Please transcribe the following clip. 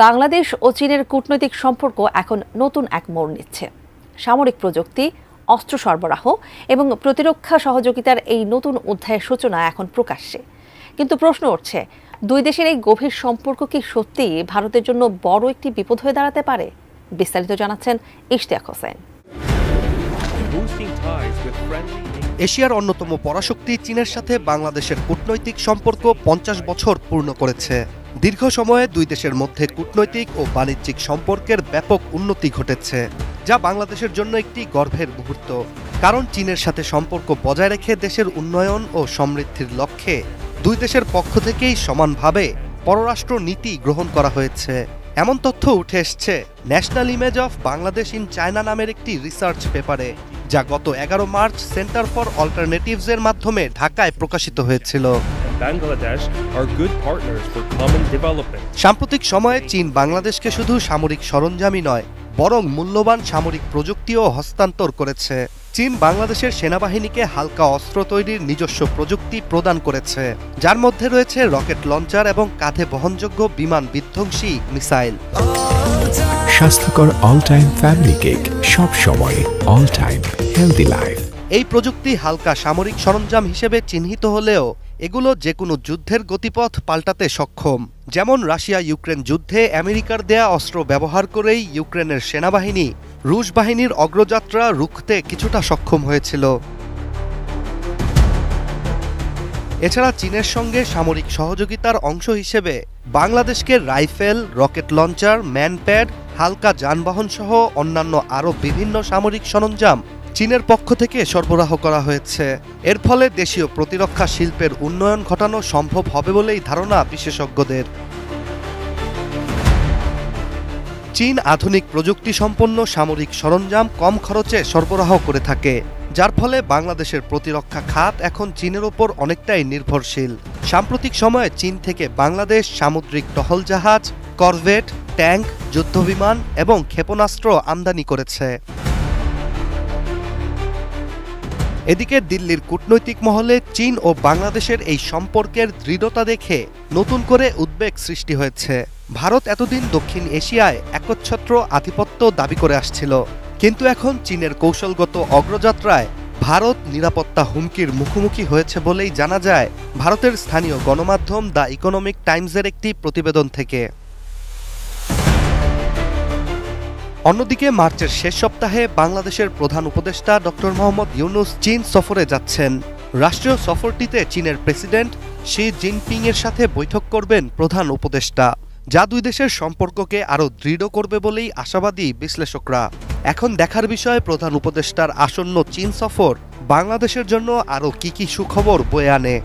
বাংলাদেশ ও চীনের কূটনৈতিক সম্পর্ক এখন নতুন এক মোড় নিচ্ছে। সামরিক প্রযুক্তি, অস্ত্র সরবরাহ এবং প্রতিরক্ষা সহযোগিতার এই নতুন অধ্যায়ের সূচনা এখন প্রকাশ্যে। কিন্তু প্রশ্ন উঠছে, দুই দেশের এই গভীর সম্পর্ক কি সত্যিই ভারতের জন্য বড় একটি বিপদ হয়ে দাঁড়াতে পারে? বিস্তারিত জানাচ্ছেন ইশতিয়াক হোসেন। এশিয়ার অন্যতম পরাশক্তি চীনের সাথে বাংলাদেশের কূটনৈতিক সম্পর্ক 50 বছর পূর্ণ করেছে। দীর্ঘ সময়ে দুই দেশের মধ্যে কূটনৈতিক ও বাণিজ্যিক সম্পর্কের ব্যাপক উন্নতি ঘটেছে, যা বাংলাদেশের জন্য একটি গর্বের মুহূর্ত। কারণ চীনের সাথে সম্পর্ক বজায় রেখে দেশের উন্নয়ন ও সমৃদ্ধির লক্ষ্যে দুই দেশের পক্ষ থেকেই সমানভাবে পররাষ্ট্র নীতি গ্রহণ করা হয়েছে। এমন তথ্য উঠে এসছে national image of Bangladesh in China নামের একটি রিসার্চ পেপারে, যা গত 11 মার্চ সেন্টার ফর অল্টারনেটিভস এর মাধ্যমে ঢাকায় প্রকাশিত হয়েছিল। সাম্প্রতিক সময়ে চীন বাংলাদেশকে শুধু সামরিক সরঞ্জামই নয়, বরং মূল্যবান সামরিক প্রযুক্তিও হস্তান্তর করেছে। চীন বাংলাদেশের সেনাবাহিনীকে হালকা অস্ত্র তৈরির নিজস্ব প্রযুক্তি প্রদান করেছে, যার মধ্যে রয়েছে রকেট লঞ্চার এবং কাঁধে বহনযোগ্য বিমান বিধ্বংসী মিসাইল। স্বাস্থ্যকর অল টাইম ফ্যামিলি কেক, সব সময় অল টাইম হেলদি লাইফ। এই প্রযুক্তি হালকা সামরিক সরঞ্জাম হিসেবে চিহ্নিত হলেও এগুলো যে কোনো যুদ্ধের গতিপথ পাল্টাতে সক্ষম। যেমন রাশিয়া ইউক্রেন যুদ্ধে আমেরিকার দেয়া অস্ত্র ব্যবহার করেই ইউক্রেনের সেনাবাহিনী রুশ বাহিনীর অগ্রযাত্রা রুখতে কিছুটা সক্ষম হয়েছিল। এছাড়া চীনের সঙ্গে সামরিক সহযোগিতার অংশ হিসেবে বাংলাদেশকে রাইফেল, রকেট লঞ্চার, ম্যানপ্যাড, হালকা যানবাহন সহ অন্যান্য আরও বিভিন্ন সামরিক সরঞ্জাম চীনের পক্ষ থেকে সরবরাহ করা হয়েছে। এর ফলে দেশীয় প্রতিরক্ষা শিল্পের উন্নয়ন ঘটানো সম্ভব হবে বলেই ধারণা বিশেষজ্ঞদের। চীন আধুনিক প্রযুক্তি সম্পন্ন সামরিক সরঞ্জাম কম খরচে সরবরাহ করে থাকে, যার ফলে বাংলাদেশের প্রতিরক্ষা খাত এখন চীনের ওপর অনেকটাই নির্ভরশীল। সাম্প্রতিক সময়ে চীন থেকে বাংলাদেশ সামুদ্রিক টহল জাহাজ, করভেট, ট্যাঙ্ক, যুদ্ধবিমান এবং ক্ষেপণাস্ত্র আমদানি করেছে। এদিকে দিল্লির কূটনৈতিক মহলে চীন ও বাংলাদেশের এই সম্পর্কের দৃঢ়তা দেখে নতুন করে উদ্বেগ সৃষ্টি হয়েছে। ভারত এতদিন দক্ষিণ এশিয়ায় একচ্ছত্র আধিপত্য দাবি করে আসছিল, কিন্তু এখন চীনের কৌশলগত অগ্রযাত্রায় ভারত নিরাপত্তা হুমকির মুখোমুখি হয়েছে বলেই জানা যায় ভারতের স্থানীয় গণমাধ্যম দ্য ইকোনমিক টাইমসের একটি প্রতিবেদন থেকে। অন্যদিকে মার্চের শেষ সপ্তাহে বাংলাদেশের প্রধান উপদেষ্টা ডক্টর মোহাম্মদ ইউনুস চীন সফরে যাচ্ছেন। রাষ্ট্রীয় সফরটিতে চীনের প্রেসিডেন্ট শি জিনপিং এর সাথে বৈঠক করবেন প্রধান উপদেষ্টা, যা দুই দেশের সম্পর্ককে আরও দৃঢ় করবে বলেই আশাবাদী বিশ্লেষকরা। এখন দেখার বিষয় প্রধান উপদেষ্টার আসন্ন চীন সফর বাংলাদেশের জন্য আরও কি সুখবর বয়ে আনে।